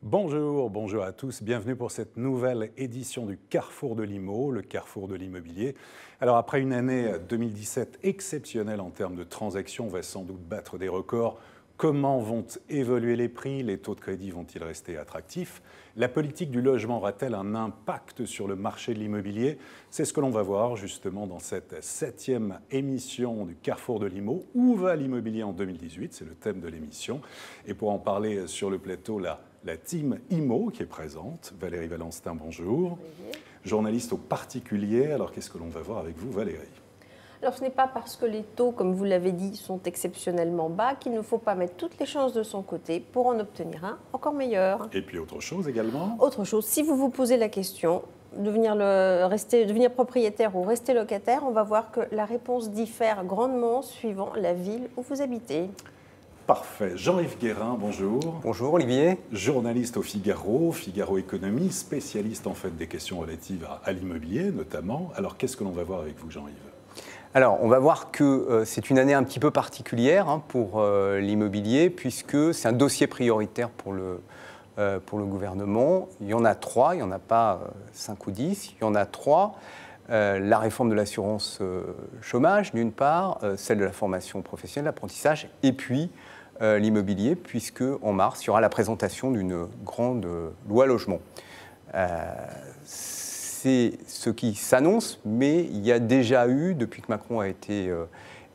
Bonjour, bonjour à tous. Bienvenue pour cette nouvelle édition du Carrefour de l'IMO, le Carrefour de l'immobilier. Alors après une année 2017 exceptionnelle en termes de transactions, on va sans doute battre des records. Comment vont évoluer les prix? Les taux de crédit vont-ils rester attractifs? La politique du logement aura-t-elle un impact sur le marché de l'immobilier? C'est ce que l'on va voir justement dans cette 7e émission du Carrefour de l'IMO. Où va l'immobilier en 2018? C'est le thème de l'émission. Et pour en parler sur le plateau, la team IMO qui est présente. Valérie Valenstin, bonjour. Bonjour. Journaliste au particulier. Alors qu'est-ce que l'on va voir avec vous, Valérie? Alors ce n'est pas parce que les taux, comme vous l'avez dit, sont exceptionnellement bas qu'il ne faut pas mettre toutes les chances de son côté pour en obtenir un encore meilleur. Et puis autre chose également? Autre chose, si vous vous posez la question de devenir propriétaire ou rester locataire, on va voir que la réponse diffère grandement suivant la ville où vous habitez. Parfait. Jean-Yves Guérin, bonjour. Bonjour Olivier. Journaliste au Figaro, Figaro Économie, spécialiste en fait des questions relatives à l'immobilier notamment. Alors qu'est-ce que l'on va voir avec vous, Jean-Yves? Alors on va voir que c'est une année un petit peu particulière pour l'immobilier puisque c'est un dossier prioritaire pour le gouvernement. Il y en a 3, il n'y en a pas 5 ou 10, il y en a 3. La réforme de l'assurance chômage d'une part, celle de la formation professionnelle, l'apprentissage et puis l'immobilier, puisque en mars, il y aura la présentation d'une grande loi logement. C'est ce qui s'annonce, mais il y a déjà eu, depuis que Macron a été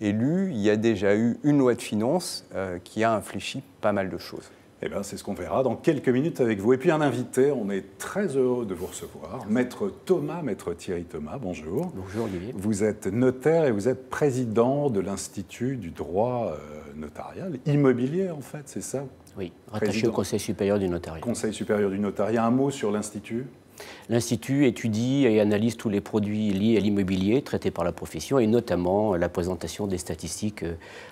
élu, il y a déjà eu une loi de finances qui a infléchi pas mal de choses. Eh bien, c'est ce qu'on verra dans quelques minutes avec vous. Et puis un invité, on est très heureux de vous recevoir. Maître Thierry Thomas, bonjour. Bonjour Olivier. Vous êtes notaire et vous êtes président de l'Institut du droit notarial, immobilier en fait, c'est ça? Oui, rattaché au Conseil supérieur du notariat. Conseil supérieur du notariat, un mot sur l'Institut? L'Institut étudie et analyse tous les produits liés à l'immobilier traités par la profession et notamment la présentation des statistiques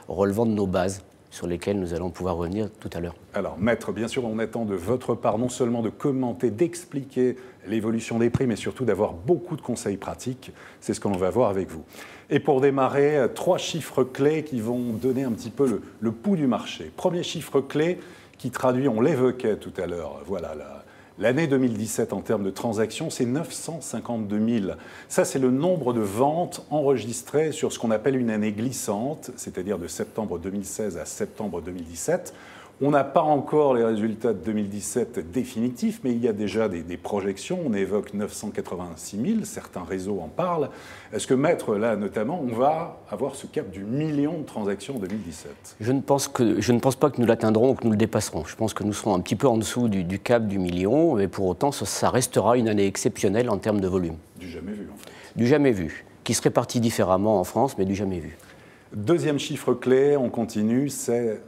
relevant de nos bases, sur lesquels nous allons pouvoir revenir tout à l'heure. Alors, maître, bien sûr, on attend de votre part non seulement de commenter, d'expliquer l'évolution des prix, mais surtout d'avoir beaucoup de conseils pratiques. C'est ce que l'on va voir avec vous. Et pour démarrer, 3 chiffres clés qui vont donner un petit peu le pouls du marché. Premier chiffre clé qui traduit, on l'évoquait tout à l'heure, voilà l'année 2017 en termes de transactions, c'est 952 000. Ça, c'est le nombre de ventes enregistrées sur ce qu'on appelle une année glissante, c'est-à-dire de septembre 2016 à septembre 2017. On n'a pas encore les résultats de 2017 définitifs, mais il y a déjà des projections. On évoque 986 000, certains réseaux en parlent. Est-ce que, maître, là notamment, on va avoir ce cap du million de transactions en 2017? Je ne pense pas que nous l'atteindrons ou que nous le dépasserons. Je pense que nous serons un petit peu en dessous du cap du million, mais pour autant, ça restera une année exceptionnelle en termes de volume. Du jamais vu, en fait. Du jamais vu, qui se répartit différemment en France, mais du jamais vu. Deuxième chiffre clé, on continue, c'est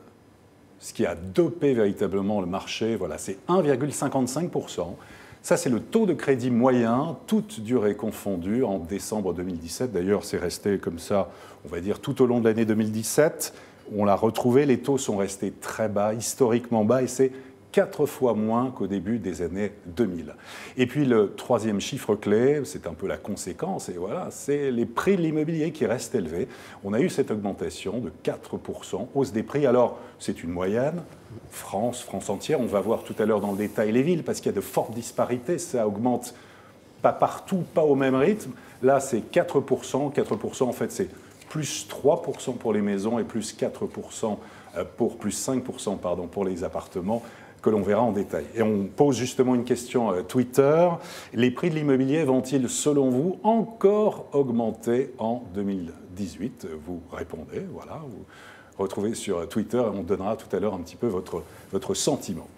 ce qui a dopé véritablement le marché, voilà, c'est 1,55%. Ça, c'est le taux de crédit moyen, toutes durées confondues, en décembre 2017. D'ailleurs, c'est resté comme ça, on va dire, tout au long de l'année 2017. On l'a retrouvé, les taux sont restés très bas, historiquement bas, et c'est 4 fois moins qu'au début des années 2000. Et puis le troisième chiffre clé, c'est un peu la conséquence, et voilà, c'est les prix de l'immobilier qui restent élevés. On a eu cette augmentation de 4%, hausse des prix. Alors, c'est une moyenne, France entière, on va voir tout à l'heure dans le détail les villes, parce qu'il y a de fortes disparités, ça augmente pas partout, pas au même rythme. Là, c'est 4%, 4% en fait, c'est plus 3% pour les maisons et plus 4% plus 5% pardon, pour les appartements, que l'on verra en détail. Et on pose justement une question Twitter. Les prix de l'immobilier vont-ils, selon vous, encore augmenter en 2018? Vous répondez, voilà, vous retrouvez sur Twitter et on donnera tout à l'heure un petit peu votre sentiment.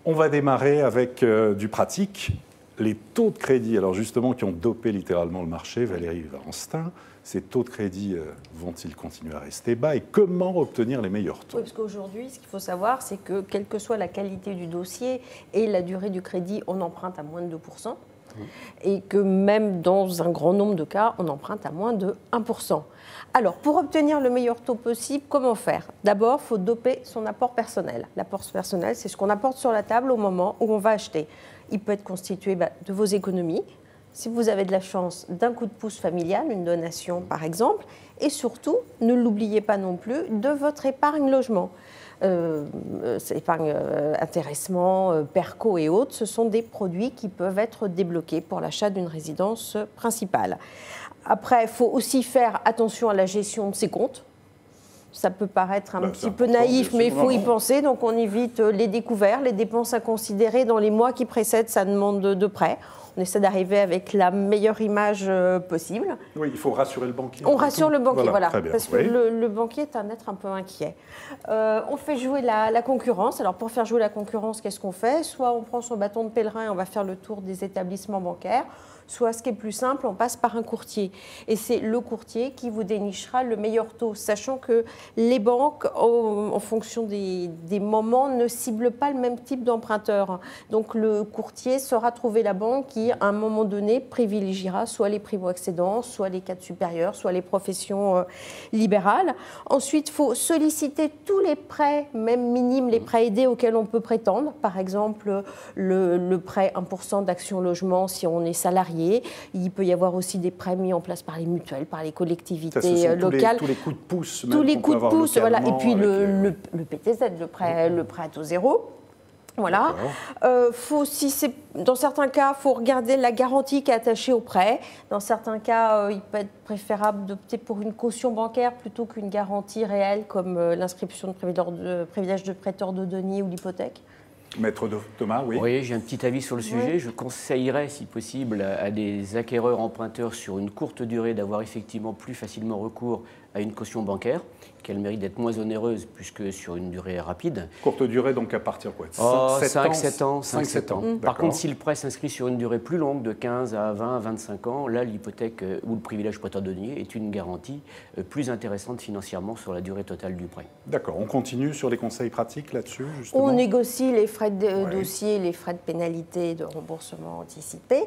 On va démarrer avec du pratique. Les taux de crédit, alors justement, qui ont dopé littéralement le marché, Valérie Valenstin, ces taux de crédit vont-ils continuer à rester bas et comment obtenir les meilleurs taux? Oui, parce qu'aujourd'hui, ce qu'il faut savoir, c'est que quelle que soit la qualité du dossier et la durée du crédit, on emprunte à moins de 2%. Et que même dans un grand nombre de cas, on emprunte à moins de 1%. Alors, pour obtenir le meilleur taux possible, comment faire? D'abord, il faut doper son apport personnel. L'apport personnel, c'est ce qu'on apporte sur la table au moment où on va acheter. Il peut être constitué de vos économies, si vous avez de la chance, d'un coup de pouce familial, une donation par exemple, et surtout, ne l'oubliez pas non plus, de votre épargne logement. épargne intéressement, Perco et autres, ce sont des produits qui peuvent être débloqués pour l'achat d'une résidence principale. Après, il faut aussi faire attention à la gestion de ses comptes. Ça peut paraître un petit peu naïf, mais il faut y penser. Donc on évite les découverts, les dépenses inconsidérées dans les mois qui précèdent sa demande de prêt. On essaie d'arriver avec la meilleure image possible. Oui, il faut rassurer le banquier. On rassure le banquier, voilà, très bien. parce que le banquier est un être un peu inquiet. On fait jouer la concurrence. Alors pour faire jouer la concurrence, qu'est-ce qu'on fait? Soit on prend son bâton de pèlerin et on va faire le tour des établissements bancaires, soit ce qui est plus simple, on passe par un courtier. Et c'est le courtier qui vous dénichera le meilleur taux, sachant que les banques, en fonction des moments, ne ciblent pas le même type d'emprunteur. Donc le courtier saura trouver la banque qui, à un moment donné, privilégiera soit les primo-accédants, soit les cadres supérieurs, soit les professions libérales. Ensuite, il faut solliciter tous les prêts, même minimes, les prêts aidés auxquels on peut prétendre. Par exemple, le prêt 1% d'Action Logement si on est salarié. Il peut y avoir aussi des prêts mis en place par les mutuelles, par les collectivités locales. Tous les coups de pouce. Tous les coups de pouce, voilà. Et puis le PTZ, le prêt à taux zéro. Voilà. Faut, dans certains cas, il faut regarder la garantie qui est attachée au prêt. Dans certains cas, il peut être préférable d'opter pour une caution bancaire plutôt qu'une garantie réelle comme l'inscription de privilège de prêteur de deniers ou l'hypothèque. Maître Thomas, oui. Oui, j'ai un petit avis sur le sujet. Oui. Je conseillerais, si possible, à des acquéreurs emprunteurs sur une courte durée d'avoir effectivement plus facilement recours à une caution bancaire, qu'elle mérite d'être moins onéreuse puisque sur une durée rapide. Courte durée, donc à partir de quoi? 5-7 ans. 5-7 ans. Par contre, si le prêt s'inscrit sur une durée plus longue, de 15 à 20 à 25 ans, là, l'hypothèque ou le privilège prêteur de deniers est une garantie plus intéressante financièrement sur la durée totale du prêt. D'accord. On continue sur les conseils pratiques là-dessus, justement. On négocie les frais de dossier, les frais de pénalité, de remboursement anticipé.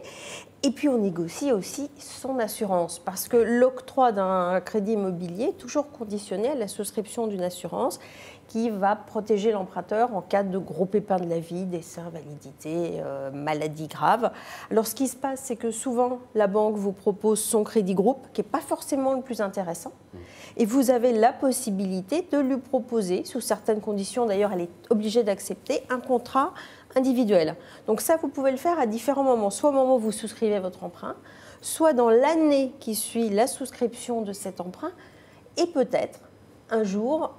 Et puis on négocie aussi son assurance, parce que l'octroi d'un crédit immobilier est toujours conditionné à la souscription d'une assurance qui va protéger l'emprunteur en cas de gros pépins de la vie, décès, invalidité, maladie grave. Alors ce qui se passe, c'est que souvent la banque vous propose son crédit groupe, qui n'est pas forcément le plus intéressant, et vous avez la possibilité de lui proposer, sous certaines conditions, d'ailleurs elle est obligée d'accepter, un contrat individuel. Donc ça, vous pouvez le faire à différents moments, soit au moment où vous souscrivez votre emprunt, soit dans l'année qui suit la souscription de cet emprunt, et peut-être un jour,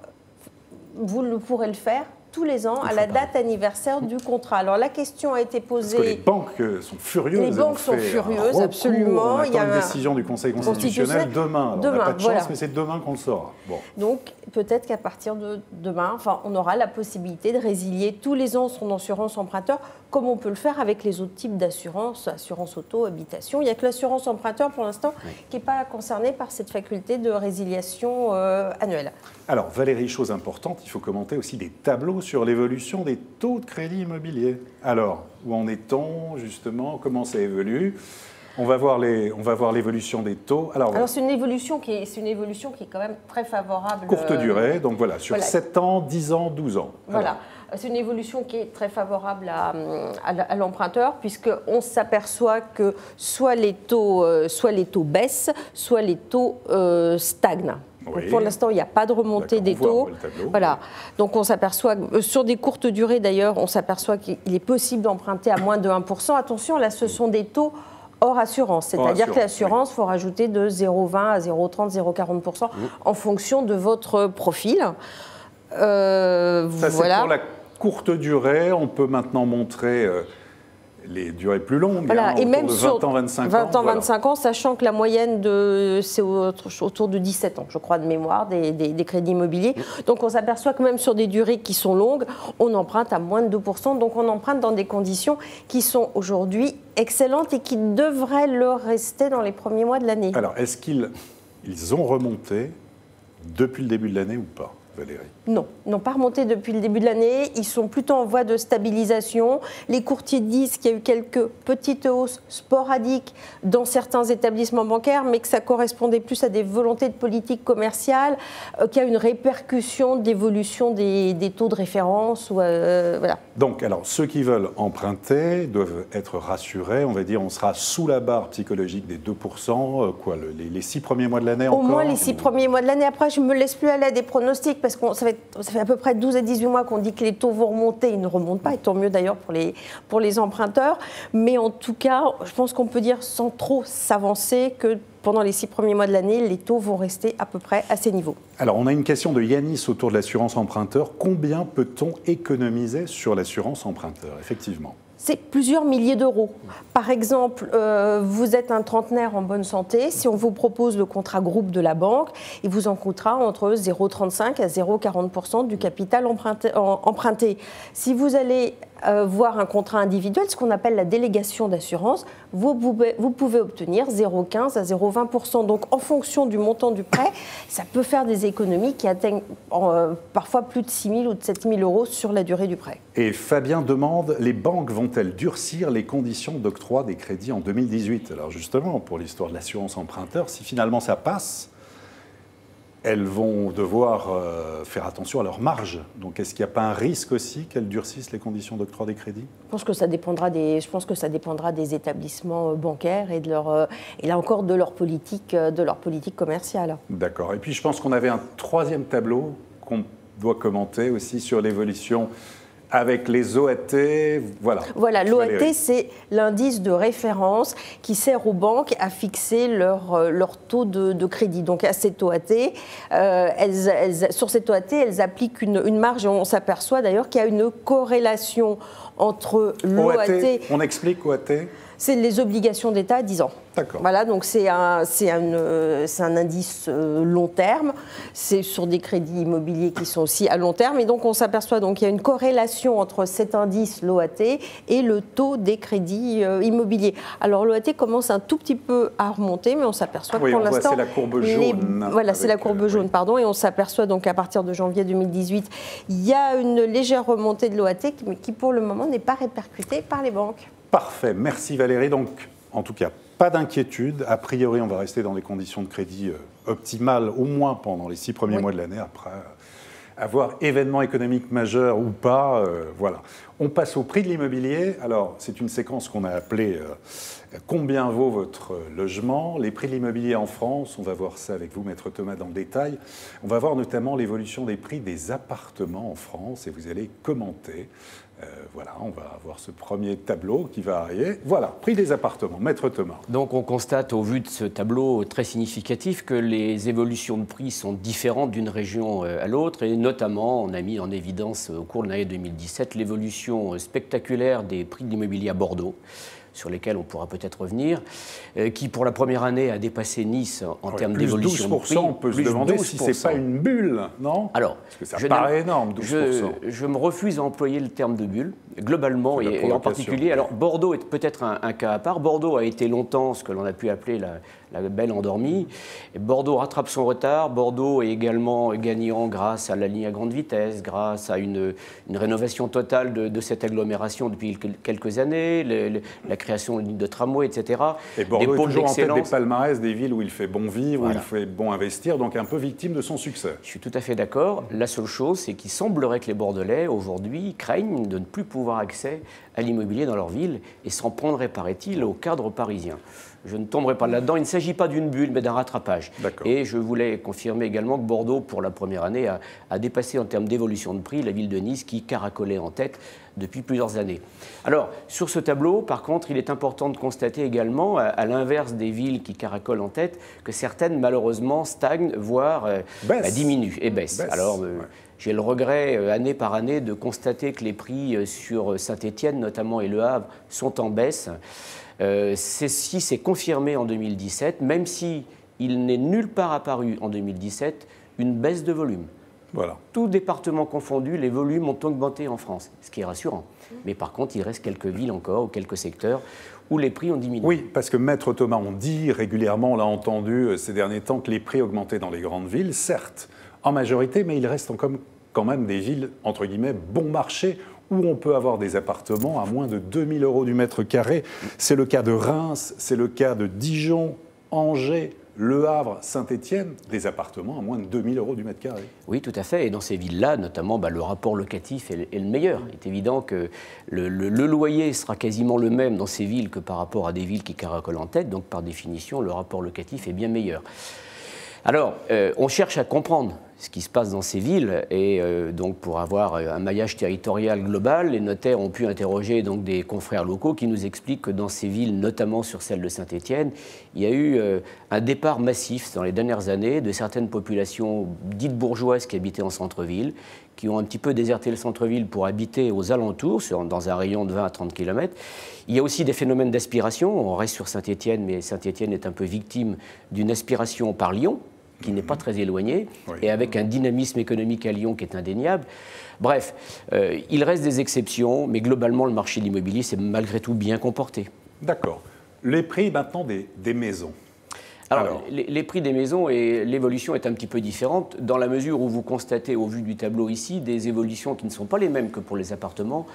vous pourrez le faire tous les ans à la date anniversaire du contrat. Alors la question a été posée... Parce que les banques sont furieuses. Les banques sont furieuses, absolument. On attend une décision du Conseil constitutionnel demain. Alors, on n'a pas de chance, mais c'est demain qu'on le saura. Bon. Donc peut-être qu'à partir de demain, on aura la possibilité de résilier tous les ans son assurance emprunteur, comme on peut le faire avec les autres types d'assurance, assurance auto, habitation. Il n'y a que l'assurance emprunteur pour l'instant qui n'est pas concernée par cette faculté de résiliation annuelle. Alors Valérie, chose importante, il faut commenter aussi des tableaux sur l'évolution des taux de crédit immobilier. Alors, où en est-on justement? Comment ça évolue? On va voir l'évolution des taux. Alors c'est une évolution qui est quand même très favorable. Courte durée, donc voilà, sur 7 ans, 10 ans, 12 ans. Voilà. C'est une évolution qui est très favorable à l'emprunteur, puisqu'on s'aperçoit que soit les taux baissent, soit les taux stagnent. Oui. Pour l'instant, il n'y a pas de remontée des taux. Voilà. Donc on s'aperçoit, sur des courtes durées d'ailleurs, on s'aperçoit qu'il est possible d'emprunter à moins de 1%. Attention, là, ce sont des taux hors assurance. C'est-à-dire que l'assurance, il faut rajouter de 0,20 à 0,30, 0,40% en fonction de votre profil. Ça, c'est pour la courte durée. On peut maintenant montrer les durées plus longues, voilà. Et même de 20 sur ans, 25 20 ans. ans, 25 ans, sachant que la moyenne, c'est autour de 17 ans, je crois, de mémoire, des crédits immobiliers. Donc on s'aperçoit que même sur des durées qui sont longues, on emprunte à moins de 2%. Donc on emprunte dans des conditions qui sont aujourd'hui excellentes et qui devraient le rester dans les premiers mois de l'année. Alors, est-ce qu'ils ont remonté depuis le début de l'année ou pas, Valérie? Non, ils n'ont pas remonté depuis le début de l'année. Ils sont plutôt en voie de stabilisation. Les courtiers disent qu'il y a eu quelques petites hausses sporadiques dans certains établissements bancaires, mais que ça correspondait plus à des volontés de politique commerciale, qu'il y a une répercussion d'évolution des taux de référence. Voilà. Donc, alors, ceux qui veulent emprunter doivent être rassurés. On va dire, on sera sous la barre psychologique des 2%, les 6 premiers mois de l'année encore. Au moins les 6 premiers mois de l'année. Après, je ne me laisse plus aller à des pronostics. parce que ça fait à peu près 12 à 18 mois qu'on dit que les taux vont remonter. Ils ne remontent pas, et tant mieux d'ailleurs pour les emprunteurs. Mais en tout cas, je pense qu'on peut dire sans trop s'avancer que pendant les 6 premiers mois de l'année, les taux vont rester à peu près à ces niveaux. Alors, on a une question de Yanis autour de l'assurance emprunteur. Combien peut-on économiser sur l'assurance emprunteur, effectivement? C'est plusieurs milliers d'euros. Par exemple, vous êtes un trentenaire en bonne santé. Si on vous propose le contrat groupe de la banque, il vous en coûtera entre 0,35 à 0,40% du capital emprunté. Si vous allez voir un contrat individuel, ce qu'on appelle la délégation d'assurance, vous pouvez obtenir 0,15 à 0,20%. Donc, en fonction du montant du prêt, ça peut faire des économies qui atteignent parfois plus de 6 000 ou de 7 000 euros sur la durée du prêt. Et Fabien demande, les banques vont-elles durcir les conditions d'octroi des crédits en 2018? Alors justement, pour l'histoire de l'assurance emprunteur, si finalement ça passe, elles vont devoir faire attention à leur marge. Donc, est-ce qu'il n'y a pas un risque aussi qu'elles durcissent les conditions d'octroi des crédits? Je pense que ça dépendra des établissements bancaires et là encore de leur politique commerciale. D'accord. Et puis, je pense qu'on avait un troisième tableau qu'on doit commenter aussi sur l'évolution avec les OAT, Voilà, l'OAT, c'est l'indice de référence qui sert aux banques à fixer leur taux de crédit. Donc, à cette OAT, sur cette OAT, elles appliquent une marge et on s'aperçoit d'ailleurs qu'il y a une corrélation entre l'OAT... On explique OAT? C'est les obligations d'État à 10 ans. D'accord. Voilà, donc c'est un indice long terme. C'est sur des crédits immobiliers qui sont aussi à long terme. Et donc, on s'aperçoit qu'il y a une corrélation entre cet indice, l'OAT, et le taux des crédits immobiliers. Alors, l'OAT commence un tout petit peu à remonter, mais on s'aperçoit que pour l'instant... c'est la courbe jaune. Voilà, c'est la courbe jaune, pardon. Et on s'aperçoit donc qu'à partir de janvier 2018, il y a une légère remontée de l'OAT, mais qui, pour le moment, n'est pas répercutée par les banques. Parfait, merci Valérie. Donc, en tout cas, pas d'inquiétude. A priori, on va rester dans les conditions de crédit optimales, au moins pendant les 6 premiers mois de l'année. Après, avoir événement économique majeur ou pas, voilà. On passe au prix de l'immobilier. Alors, c'est une séquence qu'on a appelée combien vaut votre logement? Les prix de l'immobilier en France, on va voir ça avec vous, Maître Thomas, dans le détail. On va voir notamment l'évolution des prix des appartements en France et vous allez commenter. Voilà, on va avoir ce premier tableau qui va arriver. Voilà, prix des appartements. Maître Thomas. Donc on constate au vu de ce tableau très significatif que les évolutions de prix sont différentes d'une région à l'autre et notamment on a mis en évidence au cours de l'année 2017 l'évolution spectaculaire des prix de l'immobilier à Bordeaux, sur lesquels on pourra peut-être revenir, qui pour la première année a dépassé Nice en termes d'évolution de prix. On peut se demander si ce n'est pas une bulle, non? Alors, parce que ça paraît énorme, 12%. Je me refuse à employer le terme de bulle, globalement et en particulier. Alors, Bordeaux est peut-être un cas à part. Bordeaux a été longtemps ce que l'on a pu appeler la belle endormie. Et Bordeaux rattrape son retard. Bordeaux est également gagnant grâce à la ligne à grande vitesse, grâce à une rénovation totale de cette agglomération depuis quelques années, la création de lignes de tramway, etc. Et Bordeaux est toujours en tête des palmarès des villes où il fait bon vivre, où il fait bon investir, donc un peu victime de son succès. Je suis tout à fait d'accord. La seule chose, c'est qu'il semblerait que les Bordelais, aujourd'hui, craignent de ne plus pouvoir accès à l'immobilier dans leur ville et s'en prendraient, paraît-il, au cadre parisien. Je ne tomberai pas là-dedans. Il ne s'agit pas d'une bulle, mais d'un rattrapage. Et je voulais confirmer également que Bordeaux, pour la première année, a dépassé en termes d'évolution de prix la ville de Nice, qui caracolait en tête depuis plusieurs années. Alors, sur ce tableau, par contre, il est important de constater également, à l'inverse des villes qui caracolent en tête, que certaines, malheureusement, stagnent, voire diminuent et baissent. Alors, j'ai le regret, année par année, de constater que les prix sur Saint-Étienne, notamment, et Le Havre, sont en baisse. Ceci s'est confirmé en 2017, même si il n'est nulle part apparu en 2017 une baisse de volume. Voilà. Tous départements confondus, les volumes ont augmenté en France, ce qui est rassurant. Mais par contre, il reste quelques villes encore, ou quelques secteurs, où les prix ont diminué. Oui, parce que Maître Thomas, on dit régulièrement, on l'a entendu ces derniers temps, que les prix augmentaient dans les grandes villes, certes, en majorité, mais il reste quand même des villes, entre guillemets, bon marché, où on peut avoir des appartements à moins de 2 000 € du mètre carré. C'est le cas de Reims, c'est le cas de Dijon, Angers, Le Havre, Saint-Étienne, des appartements à moins de 2 000 € du mètre carré. Oui, tout à fait. Et dans ces villes-là, notamment, le rapport locatif est le meilleur. Il est évident que le loyer sera quasiment le même dans ces villes que par rapport à des villes qui caracolent en tête. Donc, par définition, le rapport locatif est bien meilleur. Alors, on cherche à comprendre ce qui se passe dans ces villes et donc pour avoir un maillage territorial global, les notaires ont pu interroger donc des confrères locaux qui nous expliquent que dans ces villes, notamment sur celle de Saint-Étienne, il y a eu un départ massif dans les dernières années de certaines populations dites bourgeoises qui habitaient en centre-ville, qui ont un petit peu déserté le centre-ville pour habiter aux alentours, dans un rayon de 20 à 30 km. Il y a aussi des phénomènes d'aspiration. On reste sur Saint-Étienne, mais Saint-Étienne est un peu victime d'une aspiration par Lyon, qui n'est pas très éloigné, oui, et avec un dynamisme économique à Lyon qui est indéniable. Bref, il reste des exceptions, mais globalement, le marché de l'immobilier s'est malgré tout bien comporté. D'accord. Les prix maintenant des maisons. Alors, les prix des maisons et l'évolution est un petit peu différente, dans la mesure où vous constatez, au vu du tableau ici, des évolutions qui ne sont pas les mêmes que pour les appartements.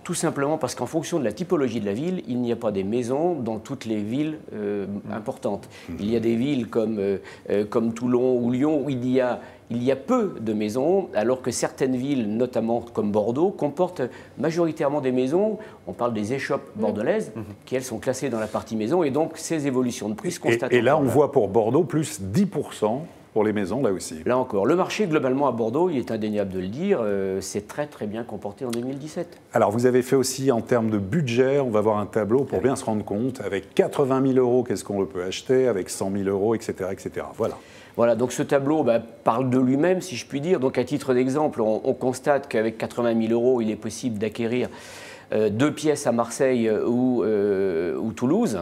Tout simplement parce qu'en fonction de la typologie de la ville, il n'y a pas des maisons dans toutes les villes importantes. Il y a des villes comme Toulon ou Lyon où il y a peu de maisons, alors que certaines villes, notamment comme Bordeaux, comportent majoritairement des maisons. On parle des échoppes bordelaises, qui elles sont classées dans la partie maison, et donc ces évolutions de prix se constatent. Et là, on voit pour Bordeaux plus 10%. Pour les maisons, là aussi. Là encore, le marché, globalement, à Bordeaux, il est indéniable de le dire, c'est très très bien comporté en 2017. Alors, vous avez fait aussi, en termes de budget, on va voir un tableau pour bien se rendre compte. Avec 80 000 €, qu'est-ce qu'on peut acheter? Avec 100 000 €, etc., etc. Voilà. Voilà, donc ce tableau parle de lui-même, si je puis dire. Donc, à titre d'exemple, on constate qu'avec 80 000 €, il est possible d'acquérir 2 pièces à Marseille ou Toulouse.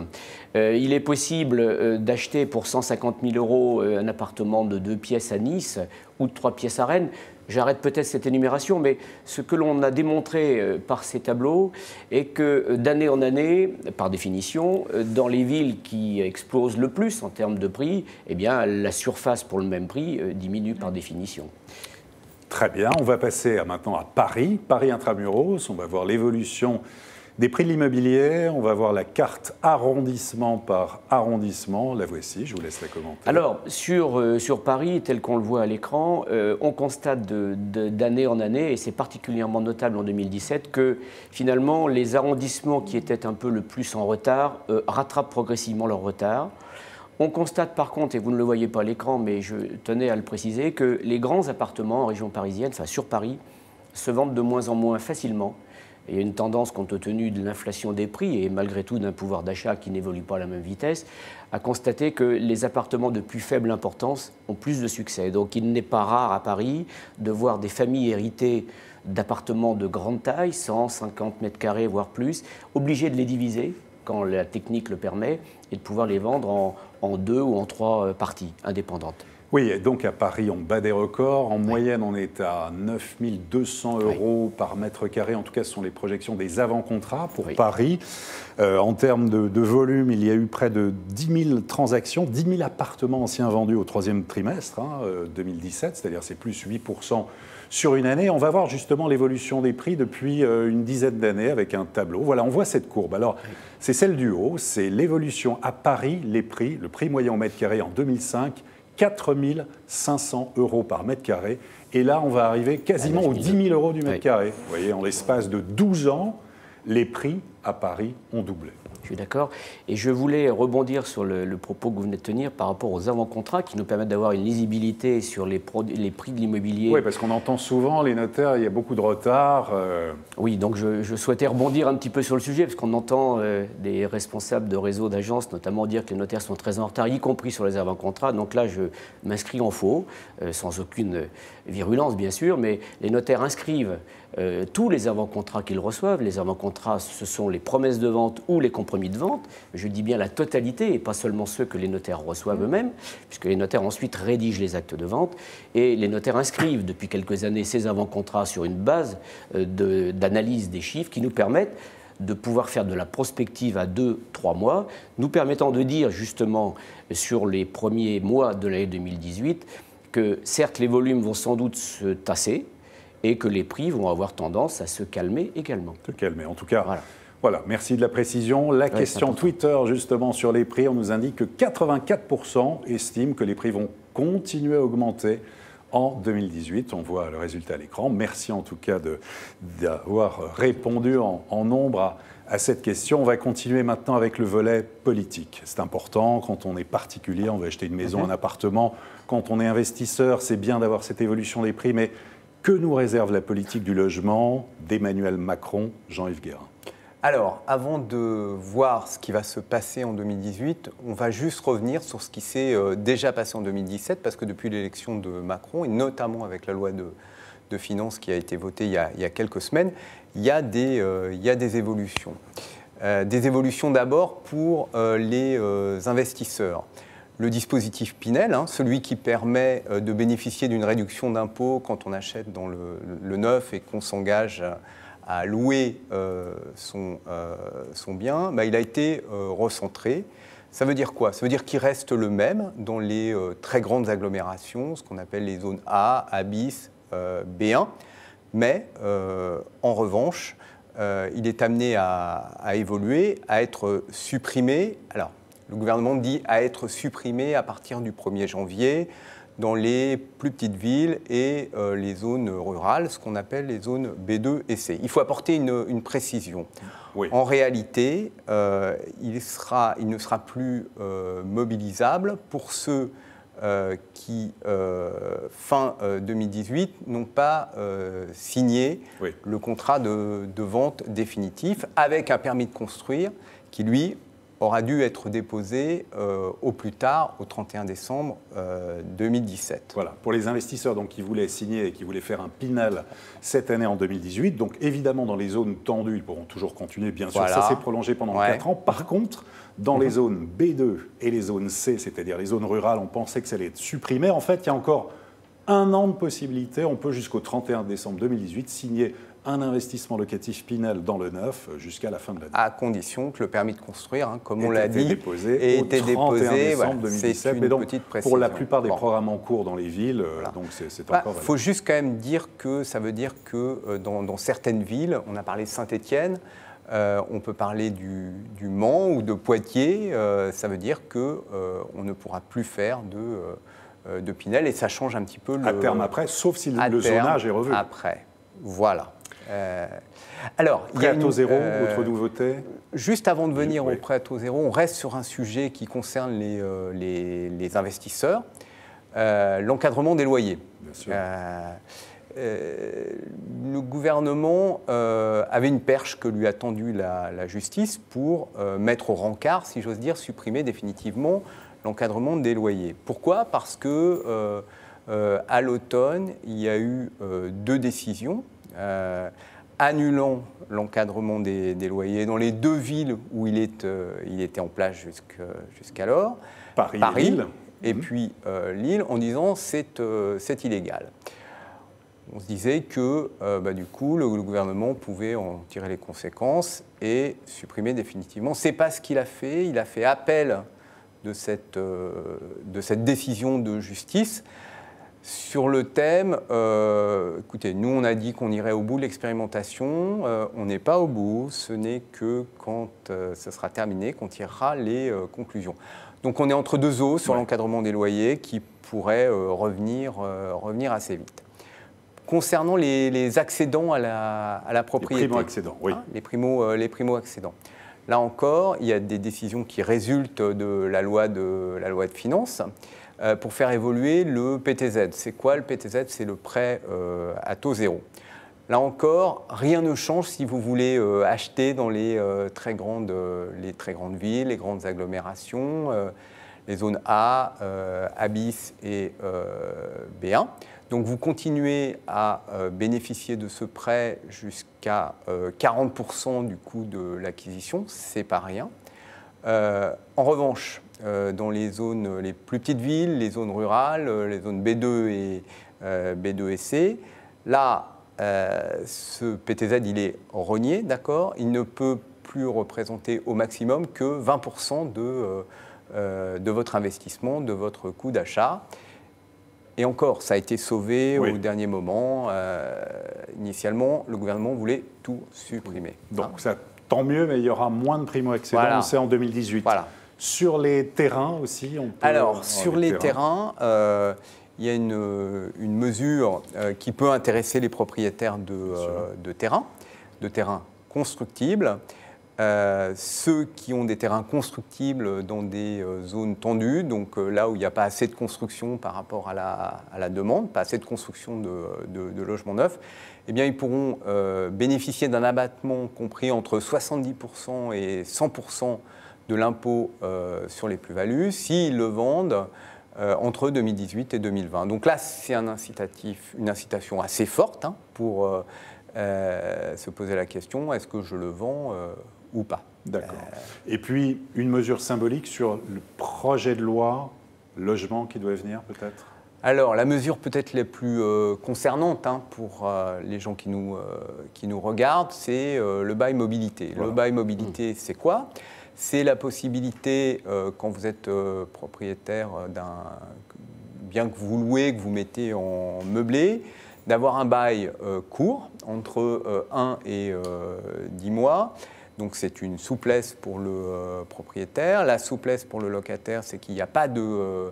Il est possible d'acheter pour 150 000 € un appartement de 2 pièces à Nice ou de 3 pièces à Rennes. J'arrête peut-être cette énumération, mais ce que l'on a démontré par ces tableaux est que d'année en année, par définition, dans les villes qui explosent le plus en termes de prix, eh bien, la surface pour le même prix diminue par définition. Très bien, on va passer maintenant à Paris, Paris Intramuros. On va voir l'évolution des prix de l'immobilier, on va voir la carte arrondissement par arrondissement. La voici, je vous laisse la commenter. Alors, sur Paris, tel qu'on le voit à l'écran, on constate d'année en année, et c'est particulièrement notable en 2017, que finalement, les arrondissements qui étaient un peu le plus en retard rattrapent progressivement leur retard. On constate par contre, et vous ne le voyez pas à l'écran, mais je tenais à le préciser, que les grands appartements en région parisienne, enfin sur Paris, se vendent de moins en moins facilement. Il y a une tendance, compte tenu de l'inflation des prix et malgré tout d'un pouvoir d'achat qui n'évolue pas à la même vitesse, à constater que les appartements de plus faible importance ont plus de succès. Donc il n'est pas rare à Paris de voir des familles héritées d'appartements de grande taille, 150 mètres carrés voire plus, obligées de les diviser quand la technique le permet et de pouvoir les vendre en 2 ou en 3 parties indépendantes. Oui, et donc à Paris, on bat des records. En moyenne, on est à 9 200 € par mètre carré. En tout cas, ce sont les projections des avant-contrats pour Paris. En termes de volume, il y a eu près de 10 000 transactions, 10 000 appartements anciens vendus au 3e trimestre 2017, c'est-à-dire c'est plus 8% sur une année. On va voir justement l'évolution des prix depuis une dizaine d'années avec un tableau. Voilà, on voit cette courbe. Alors, c'est celle du haut, c'est l'évolution à Paris, les prix, le prix moyen au mètre carré en 2005, 4 500 € par mètre carré. Et là, on va arriver quasiment aux 10 000 € du mètre carré. Vous voyez, en l'espace de 12 ans, les prix à Paris ont doublé. Je suis d'accord. Et je voulais rebondir sur le propos que vous venez de tenir par rapport aux avant-contrats qui nous permettent d'avoir une lisibilité sur les prix de l'immobilier. Oui, parce qu'on entend souvent, les notaires, il y a beaucoup de retard. Oui, donc je souhaitais rebondir un petit peu sur le sujet, parce qu'on entend des responsables de réseaux d'agences notamment dire que les notaires sont très en retard, y compris sur les avant-contrats. Donc là, je m'inscris en faux, sans aucune virulence bien sûr, mais les notaires inscrivent tous les avant-contrats qu'ils reçoivent. Les avant-contrats, ce sont les promesses de vente ou les compromis de vente. Je dis bien la totalité et pas seulement ceux que les notaires reçoivent eux-mêmes, puisque les notaires ensuite rédigent les actes de vente. Et les notaires inscrivent depuis quelques années ces avant-contrats sur une base d'analyse des chiffres qui nous permettent de pouvoir faire de la prospective à 2-3 mois, nous permettant de dire justement sur les premiers mois de l'année 2018 que certes les volumes vont sans doute se tasser, et que les prix vont avoir tendance à se calmer également. Se calmer, en tout cas. Voilà, merci de la précision. La question Twitter, justement, sur les prix, on nous indique que 84% estiment que les prix vont continuer à augmenter en 2018. On voit le résultat à l'écran. Merci en tout cas d'avoir répondu en nombre à cette question. On va continuer maintenant avec le volet politique. C'est important, quand on est particulier, on veut acheter une maison, un appartement. Quand on est investisseur, c'est bien d'avoir cette évolution des prix, mais que nous réserve la politique du logement d'Emmanuel Macron, Jean-Yves Guérin? Alors, avant de voir ce qui va se passer en 2018, on va juste revenir sur ce qui s'est déjà passé en 2017, parce que depuis l'élection de Macron, et notamment avec la loi de finances qui a été votée il y a quelques semaines, il y a des évolutions. Des évolutions d'abord pour les investisseurs. Le dispositif Pinel, celui qui permet de bénéficier d'une réduction d'impôt quand on achète dans le neuf et qu'on s'engage à louer son bien, il a été recentré. Ça veut dire quoi? Ça veut dire qu'il reste le même dans les très grandes agglomérations, ce qu'on appelle les zones A, A bis, B1, mais en revanche, il est amené à évoluer, à être supprimé. Alors, le gouvernement dit à être supprimé à partir du 1er janvier dans les plus petites villes et les zones rurales, ce qu'on appelle les zones B2 et C. Il faut apporter une précision. Oui. En réalité, il ne sera plus mobilisable pour ceux qui, fin 2018, n'ont pas signé le contrat de vente définitif avec un permis de construire qui, lui, aura dû être déposé au plus tard, au 31 décembre 2017. Voilà, pour les investisseurs donc, qui voulaient signer et qui voulaient faire un Pinel cette année en 2018, donc évidemment dans les zones tendues, ils pourront toujours continuer, bien sûr, ça s'est prolongé pendant 4 ans. Par contre, dans les zones B2 et les zones C, c'est-à-dire les zones rurales, on pensait que ça allait être supprimé. En fait, il y a encore 1 an de possibilité. On peut jusqu'au 31 décembre 2018 signer un investissement locatif Pinel dans le neuf jusqu'à la fin de l'année. À condition que le permis de construire, comme on l'a dit, ait été déposé décembre 2017. C'est une petite précision. Pour la plupart des programmes en cours dans les villes, donc c'est encore valable. Il faut juste quand même dire que ça veut dire que dans certaines villes, on a parlé de Saint-Étienne, on peut parler du Mans ou de Poitiers, ça veut dire qu'on ne pourra plus faire de Pinel et ça change un petit peu à terme après, sauf si le zonage est revu. Après, voilà. Alors, prêt à taux zéro, autre nouveauté? Juste avant de venir au prêt à taux zéro, on reste sur un sujet qui concerne les investisseurs, l'encadrement des loyers. Bien sûr. Le gouvernement avait une perche que lui a tendue la justice pour mettre au rencard, si j'ose dire, supprimer définitivement l'encadrement des loyers. Pourquoi? Parce que à l'automne, il y a eu 2 décisions annulant l'encadrement des loyers dans les 2 villes où il était en place jusqu'alors, Paris et puis Lille, en disant c'est illégal. On se disait que du coup le gouvernement pouvait en tirer les conséquences et supprimer définitivement. C'est pas ce qu'il a fait. Il a fait appel de cette décision de justice. Sur le thème, écoutez, nous on a dit qu'on irait au bout de l'expérimentation, on n'est pas au bout, ce n'est que quand ça sera terminé qu'on tirera les conclusions. Donc on est entre 2 eaux sur l'encadrement des loyers qui pourrait revenir assez vite. Concernant les accédants à la propriété, les primo-accédants, oui. Les primo-accédants. Là encore, il y a des décisions qui résultent de la loi de finances. Pour faire évoluer le PTZ. C'est quoi le PTZ? C'est le prêt à taux zéro. Là encore, rien ne change si vous voulez acheter dans les très grandes villes, les grandes agglomérations, les zones A, A bis et B1. Donc vous continuez à bénéficier de ce prêt jusqu'à 40% du coût de l'acquisition, c'est pas rien. En revanche, dans les zones, les plus petites villes, les zones rurales, les zones B2 et C, là, ce PTZ, il est rogné, d'accord? Il ne peut plus représenter au maximum que 20% de votre investissement, de votre coût d'achat. Et encore, ça a été sauvé au dernier moment. Initialement, le gouvernement voulait tout supprimer. Donc, ça, tant mieux, mais il y aura moins de primo-accédants, c'est en 2018. Voilà. Sur les terrains aussi, on peut... Alors, sur les terrains, il y a une mesure qui peut intéresser les propriétaires de terrains constructibles. ceux qui ont des terrains constructibles dans des zones tendues, donc là où il n'y a pas assez de construction par rapport à la demande, pas assez de construction de logements neufs, eh bien, ils pourront bénéficier d'un abattement compris entre 70% et 100% de l'impôt sur les plus-values s'ils le vendent entre 2018 et 2020. Donc là, c'est une incitation assez forte pour se poser la question, est-ce que je le vends ou pas. D'accord. Et puis, une mesure symbolique sur le projet de loi logement qui doit venir, peut-être ? Alors, la mesure peut-être la plus concernante pour les gens qui nous regardent, c'est le bail mobilité. Voilà. Le bail mobilité, c'est quoi ? C'est la possibilité, quand vous êtes propriétaire d'un bien que vous louez, que vous mettez en meublé, d'avoir un bail court, entre 1 et 10 mois. Donc c'est une souplesse pour le propriétaire. La souplesse pour le locataire, c'est qu'il n'y a pas de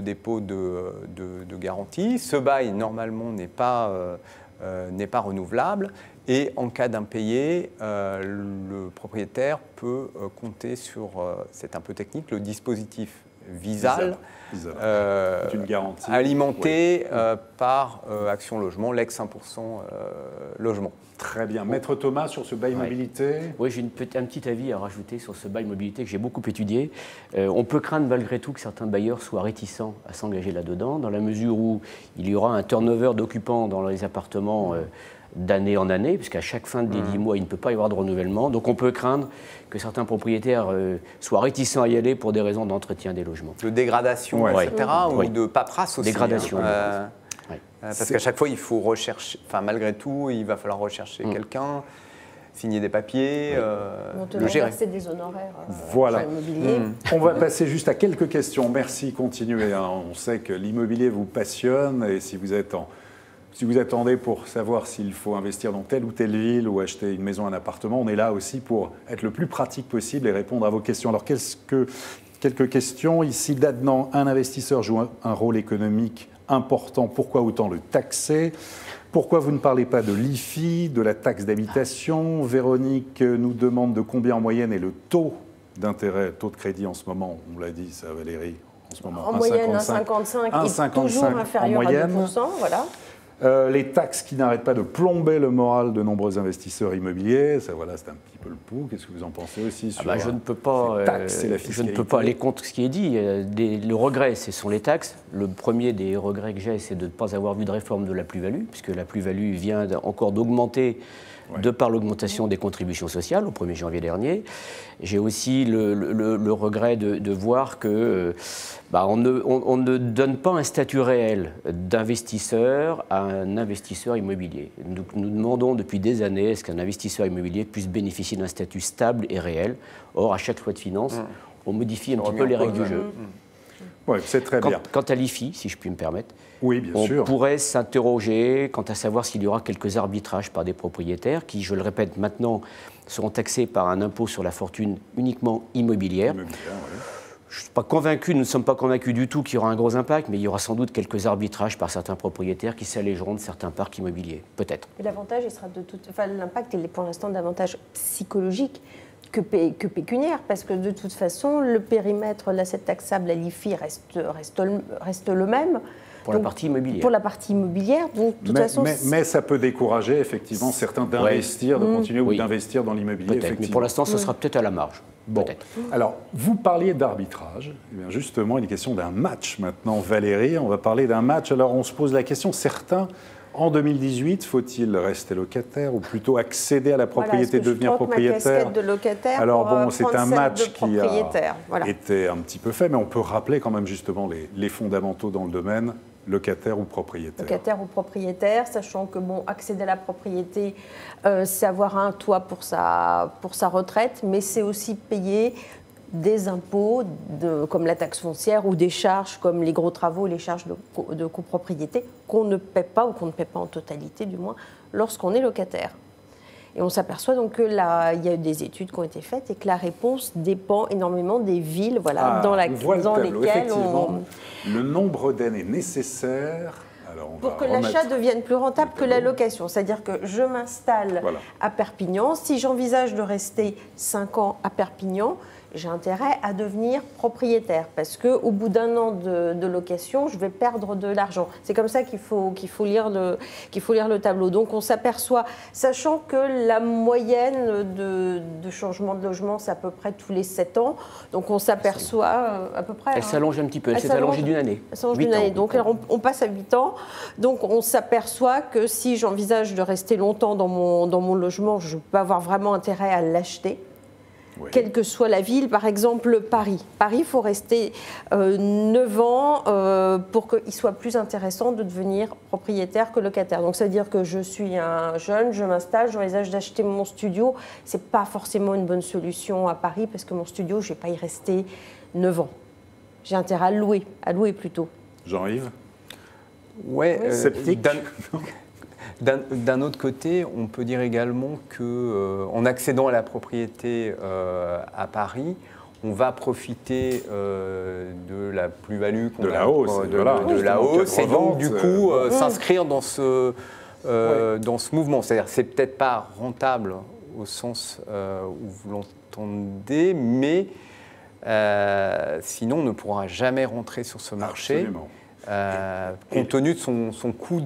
dépôt de garantie. Ce bail, normalement, n'est pas renouvelable. Et en cas d'impayé, le propriétaire peut compter sur, c'est un peu technique, le dispositif Visale. C'est une garantie. Alimenté par Action Logement, l'ex 1% logement. Très bien. Maître Thomas, sur ce bail mobilité ? Oui, j'ai un petit avis à rajouter sur ce bail mobilité que j'ai beaucoup étudié. On peut craindre malgré tout que certains bailleurs soient réticents à s'engager là-dedans, dans la mesure où il y aura un turnover d'occupants dans les appartements d'année en année, puisqu'à chaque fin des 10 mois, il ne peut pas y avoir de renouvellement. Donc on peut craindre que certains propriétaires soient réticents à y aller pour des raisons d'entretien des logements. De dégradation, etc., ou de paperasse aussi. Dégradation. Parce qu'à chaque fois, il faut rechercher, enfin malgré tout, il va falloir rechercher quelqu'un, signer des papiers, le gérer. Verser des honoraires voilà. On va passer juste à quelques questions. Merci, continuez. On sait que l'immobilier vous passionne et si vous attendez pour savoir s'il faut investir dans telle ou telle ville ou acheter une maison, un appartement, on est là aussi pour être le plus pratique possible et répondre à vos questions. Alors, quelques questions. Ici, là-dedans, un investisseur joue un rôle économique important. Pourquoi autant le taxer ? Pourquoi vous ne parlez pas de l'IFI, de la taxe d'habitation ? Véronique nous demande de combien en moyenne est le taux d'intérêt, taux de crédit en ce moment. On l'a dit, ça, Valérie, en ce moment. En moyenne, 1,55 et toujours inférieur à 2%. Voilà. Les taxes qui n'arrêtent pas de plomber le moral de nombreux investisseurs immobiliers, ça, voilà, c'est un petit peu le pouls. Qu'est-ce que vous en pensez aussi sur je ne peux pas, les taxes et la fiscalité ? Je ne peux pas aller contre ce qui est dit. Le regret, ce sont les taxes. Le premier des regrets que j'ai, c'est de ne pas avoir vu de réforme de la plus-value, puisque la plus-value vient encore d'augmenter de par l'augmentation des contributions sociales au 1er janvier dernier. J'ai aussi le regret de voir que on ne donne pas un statut réel d'investisseur à un investisseur immobilier. Nous demandons depuis des années est-ce qu'un investisseur immobilier puisse bénéficier d'un statut stable et réel. Or, à chaque loi de finances, on modifie un petit peu les règles du jeu. Oui, c'est très bien. Quant à l'IFI, si je puis me permettre, oui, bien sûr. On pourrait s'interroger quant à savoir s'il y aura quelques arbitrages par des propriétaires qui, je le répète maintenant, seront taxés par un impôt sur la fortune uniquement immobilière. Je ne suis pas convaincu, nous ne sommes pas convaincus du tout qu'il y aura un gros impact, mais il y aura sans doute quelques arbitrages par certains propriétaires qui s'allégeront de certains parcs immobiliers, peut-être. L'avantage, il sera l'impact, il est pour l'instant davantage psychologique que pécuniaire, parce que de toute façon, le périmètre, l'assiette taxable à l'IFI reste le même. Pour la partie immobilière. Pour la partie immobilière, donc de toute façon... Mais ça peut décourager effectivement certains d'investir, de continuer ou d'investir dans l'immobilier. Peut-être, mais pour l'instant, ce sera peut-être à la marge. Bon, alors, vous parliez d'arbitrage. Eh bien, justement, il est question d'un match maintenant, Valérie. On va parler d'un match. Alors, on se pose la question, certains... En 2018, faut-il rester locataire ou plutôt accéder à la propriété, devenir propriétaire ? De locataire. Alors bon, c'est un match qui a été un petit peu fait, mais on peut rappeler quand même justement les fondamentaux dans le domaine, locataire ou propriétaire. Locataire ou propriétaire, sachant que accéder à la propriété, c'est avoir un toit pour sa retraite, mais c'est aussi payer des impôts comme la taxe foncière ou des charges comme les gros travaux, les charges de copropriété qu'on ne paie pas ou qu'on ne paie pas en totalité du moins lorsqu'on est locataire. Et on s'aperçoit donc qu'il y a eu des études qui ont été faites et que la réponse dépend énormément des villes dans lesquelles le nombre d'années nécessaires Alors, pour que l'achat devienne plus rentable que la location. C'est-à-dire que je m'installe à Perpignan. Si j'envisage de rester 5 ans à Perpignan, j'ai intérêt à devenir propriétaire parce qu'au bout d'un an de location, je vais perdre de l'argent. C'est comme ça qu'il faut lire le tableau. Donc on s'aperçoit, sachant que la moyenne de changement de logement, c'est à peu près tous les 7 ans. Donc on s'aperçoit à peu près... Elle s'allonge un petit peu, elle s'est allongée d'une année. Elle s'allonge d'une année. Donc on passe à 8 ans. Donc on s'aperçoit que si j'envisage de rester longtemps dans mon logement, je peux avoir vraiment intérêt à l'acheter. Oui. Quelle que soit la ville, par exemple Paris. Paris, il faut rester 9 ans pour qu'il soit plus intéressant de devenir propriétaire que locataire. Donc, c'est-à-dire que je suis un jeune, je m'installe, j'envisage d'acheter mon studio. Ce n'est pas forcément une bonne solution à Paris parce que mon studio, je ne vais pas y rester 9 ans. J'ai intérêt à louer plutôt. Jean-Yves ? Ouais, sceptique. D'un autre côté, on peut dire également qu'en accédant à la propriété à Paris, on va profiter de la plus-value qu'on de la hausse, de la hausse, et donc du coup s'inscrire dans ce mouvement. C'est-à-dire, c'est peut-être pas rentable au sens où vous l'entendez, mais sinon on ne pourra jamais rentrer sur ce marché. Absolument. Compte tenu de son coût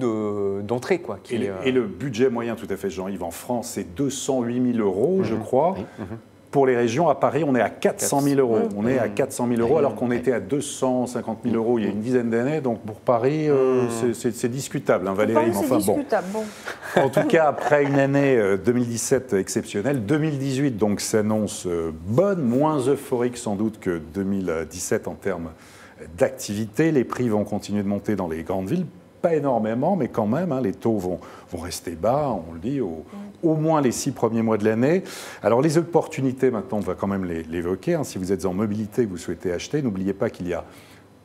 d'entrée. Et le budget moyen, tout à fait, Jean-Yves, en France, c'est 208 000 €, je crois. Pour les régions, à Paris, on est à 400 000 €. On est à 400 000 € alors qu'on était à 250 000 € il y a une dizaine d'années. Donc pour Paris, c'est discutable, hein, Valérie. C'est discutable. Bon. En tout cas, après une année 2017 exceptionnelle, 2018 donc s'annonce bonne, moins euphorique sans doute que 2017 en termes d'activité. Les prix vont continuer de monter dans les grandes villes, pas énormément, mais quand même, hein, les taux vont rester bas, on le dit, au moins les 6 premiers mois de l'année. Alors les opportunités, maintenant, on va quand même l'évoquer. Hein. Si vous êtes en mobilité, que vous souhaitez acheter, n'oubliez pas qu'il y a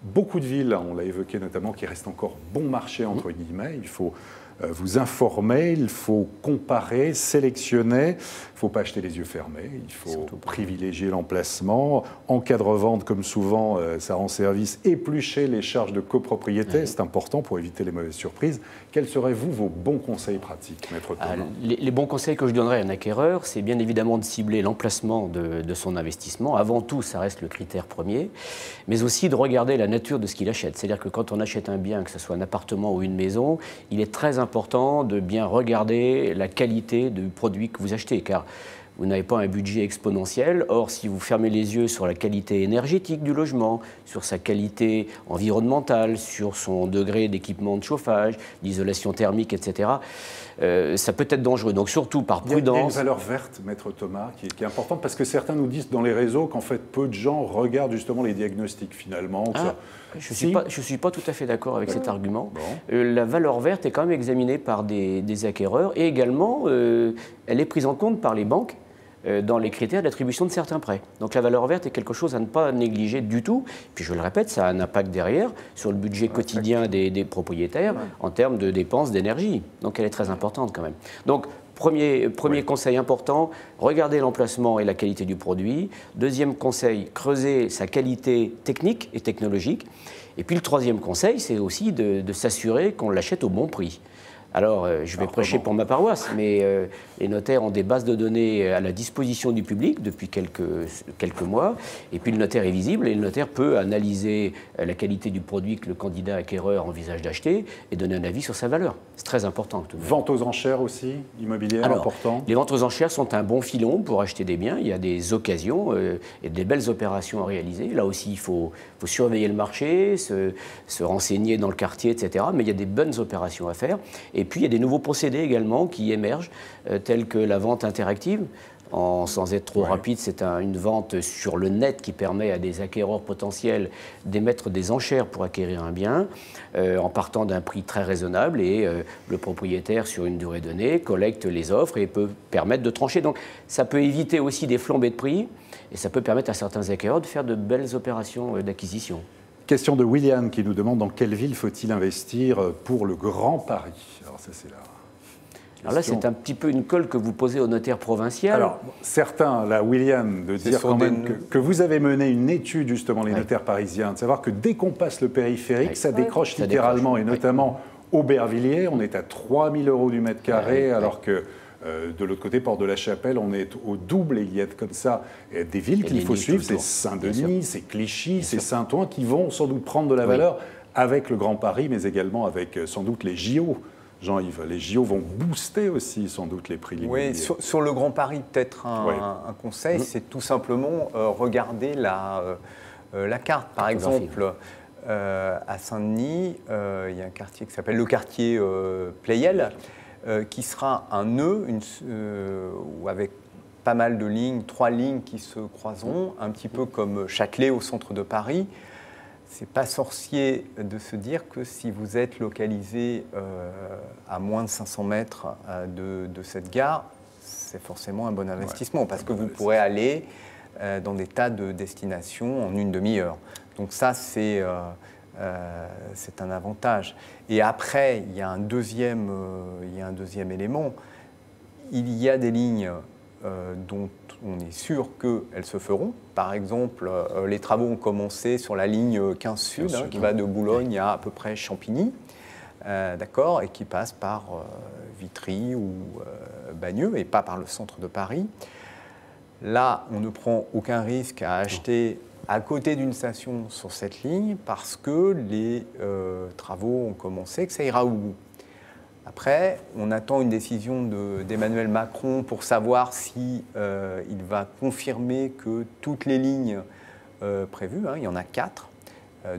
beaucoup de villes, on l'a évoqué notamment, qui restent encore bon marché, entre guillemets. Il faut vous informer, il faut comparer, sélectionner. Il ne faut pas acheter les yeux fermés, il faut privilégier l'emplacement. En cas de revente, comme souvent, ça rend service. Éplucher les charges de copropriété, c'est important pour éviter les mauvaises surprises. Quels seraient, vous, vos bons conseils pratiques, Maître Thomas ? Les bons conseils que je donnerais à un acquéreur, c'est bien évidemment de cibler l'emplacement de son investissement. Avant tout, ça reste le critère premier, mais aussi de regarder la nature de ce qu'il achète. C'est-à-dire que quand on achète un bien, que ce soit un appartement ou une maison, il est très important de bien regarder la qualité du produit que vous achetez, car vous n'avez pas un budget exponentiel. Or, si vous fermez les yeux sur la qualité énergétique du logement, sur sa qualité environnementale, sur son degré d'équipement de chauffage, d'isolation thermique, etc., ça peut être dangereux. Donc, surtout par prudence. Il y a une valeur verte, Maître Thomas, qui est importante, parce que certains nous disent dans les réseaux qu'en fait, peu de gens regardent justement les diagnostics, finalement. Je ne suis pas tout à fait d'accord avec cet argument. Bon. La valeur verte est quand même examinée par des acquéreurs et également, elle est prise en compte par les banques dans les critères d'attribution de certains prêts. Donc la valeur verte est quelque chose à ne pas négliger du tout. Puis je le répète, ça a un impact derrière sur le budget quotidien des propriétaires en termes de dépenses d'énergie. Donc elle est très importante quand même. Donc premier conseil important, regardez l'emplacement et la qualité du produit. Deuxième conseil, creuser sa qualité technique et technologique. Et puis le troisième conseil, c'est aussi de s'assurer qu'on l'achète au bon prix. Alors, je vais prêcher pour ma paroisse, mais les notaires ont des bases de données à la disposition du public depuis quelques mois. Et puis, le notaire est visible et le notaire peut analyser la qualité du produit que le candidat acquéreur envisage d'acheter et donner un avis sur sa valeur. C'est très important. Vente aux enchères aussi, immobilière, important. Les ventes aux enchères sont un bon filon pour acheter des biens. Il y a des occasions et des belles opérations à réaliser. Là aussi, il faut surveiller le marché, se renseigner dans le quartier, etc. Mais il y a des bonnes opérations à faire. Et puis, il y a des nouveaux procédés également qui émergent, tels que la vente interactive. Sans être trop rapide, c'est une vente sur le net qui permet à des acquéreurs potentiels d'émettre des enchères pour acquérir un bien, en partant d'un prix très raisonnable. Et le propriétaire, sur une durée donnée, collecte les offres et peut permettre de trancher. Donc, ça peut éviter aussi des flambées de prix et ça peut permettre à certains acquéreurs de faire de belles opérations d'acquisition. Question de William qui nous demande dans quelle ville faut-il investir pour le Grand Paris. Alors ça, c'est là. Alors là, c'est un petit peu une colle que vous posez au notaire provincial. Alors, certains, là, William, de dire quand même que vous avez mené une étude, justement, les notaires parisiens, de savoir que dès qu'on passe le périphérique, ça décroche littéralement, et notamment Aubervilliers, on est à 3 000 € du mètre carré, alors que de l'autre côté, Porte de la Chapelle, on est au double. Et il y a comme ça des villes qu'il faut suivre. C'est Saint-Denis, c'est Clichy, c'est Saint-Ouen qui vont sans doute prendre de la valeur avec le Grand Paris, mais également avec sans doute les JO. Jean-Yves, les JO vont booster aussi sans doute les prix immobiliers. Oui, sur le Grand Paris, peut-être un conseil, c'est tout simplement regarder la carte. Par exemple, à Saint-Denis, il y a un quartier qui s'appelle le quartier Pleyel, qui sera un nœud avec pas mal de lignes, 3 lignes qui se croiseront, un petit peu comme Châtelet au centre de Paris. C'est pas sorcier de se dire que si vous êtes localisé à moins de 500 mètres de cette gare, c'est forcément un bon investissement, parce que vous pourrez aller dans des tas de destinations en une demi-heure. Donc ça, c'est un avantage. Et après, il y a un deuxième élément. Il y a des lignes dont on est sûr qu'elles se feront. Par exemple, les travaux ont commencé sur la ligne 15 Sud, qui va de Boulogne à peu près Champigny, d'accord, et qui passe par Vitry ou Bagneux, et pas par le centre de Paris. Là, on ne prend aucun risque à acheter à côté d'une station sur cette ligne parce que les travaux ont commencé, que ça ira au bout. Après, on attend une décision d'Emmanuel Macron pour savoir si il va confirmer que toutes les lignes prévues, il y en a 4,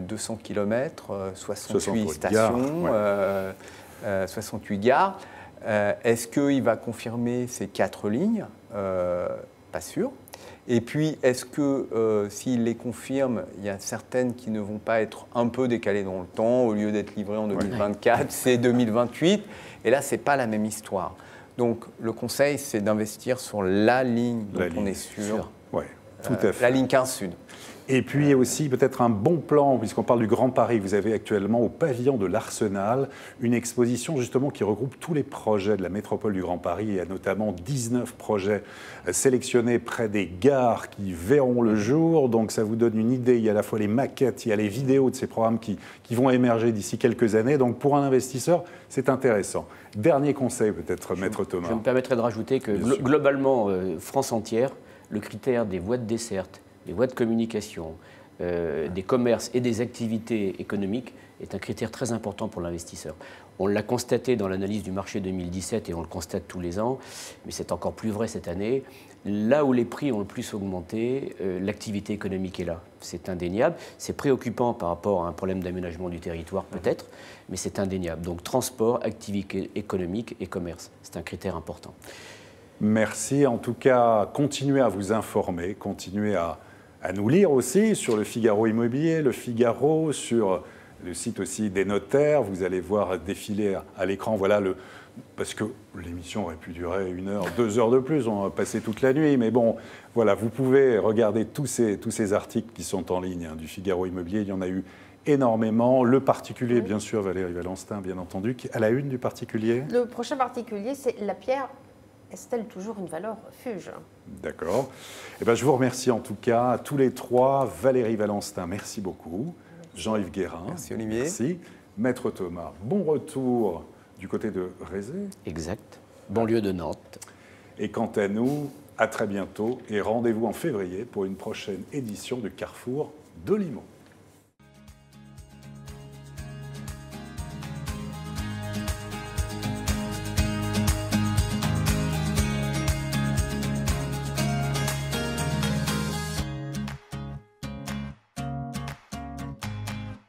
200 km, 68 stations, 68 gares. Est-ce qu'il va confirmer ces 4 lignes? Pas sûr. Et puis, est-ce que s'il les confirme, il y a certaines qui ne vont pas être un peu décalées dans le temps, au lieu d'être livrées en 2024, c'est 2028. Et là, ce n'est pas la même histoire. Donc, le conseil, c'est d'investir sur la ligne dont on est sûr. Oui, tout à fait. La ligne 15 Sud. Et puis aussi peut-être un bon plan, puisqu'on parle du Grand Paris, vous avez actuellement au pavillon de l'Arsenal une exposition justement qui regroupe tous les projets de la métropole du Grand Paris. Il y a notamment 19 projets sélectionnés près des gares qui verront le jour. Donc ça vous donne une idée, il y a à la fois les maquettes, il y a les vidéos de ces programmes qui vont émerger d'ici quelques années. Donc pour un investisseur, c'est intéressant. Dernier conseil peut-être, Maître Thomas. Je me permettrais de rajouter que globalement, France entière, le critère des voies de desserte, des voies de communication, des commerces et des activités économiques est un critère très important pour l'investisseur. On l'a constaté dans l'analyse du marché 2017 et on le constate tous les ans, mais c'est encore plus vrai cette année. Là où les prix ont le plus augmenté, l'activité économique est là. C'est indéniable. C'est préoccupant par rapport à un problème d'aménagement du territoire peut-être, mais c'est indéniable. Donc transport, activité économique et commerce, c'est un critère important. Merci. En tout cas, continuez à vous informer, continuez à nous lire aussi sur le Figaro Immobilier, le Figaro, sur le site aussi des notaires. Vous allez voir défiler à l'écran, voilà, parce que l'émission aurait pu durer 1 heure, 2 heures de plus, on va passer toute la nuit. Mais bon, voilà, vous pouvez regarder tous ces articles qui sont en ligne du Figaro Immobilier. Il y en a eu énormément. Le particulier, bien sûr, Valérie Valenstein, bien entendu, à la une du particulier. Le prochain particulier, c'est la pierre. Est-elle toujours une valeur refuge? D'accord. Eh ben, je vous remercie en tout cas, à tous les 3. Valérie Valenstein, merci beaucoup. Jean-Yves Guérin. Merci Olivier. Merci. Maître Thomas, bon retour du côté de Rézé. Exact. Banlieue de Nantes. Et quant à nous, à très bientôt et rendez-vous en février pour une prochaine édition de Carrefour de Limon.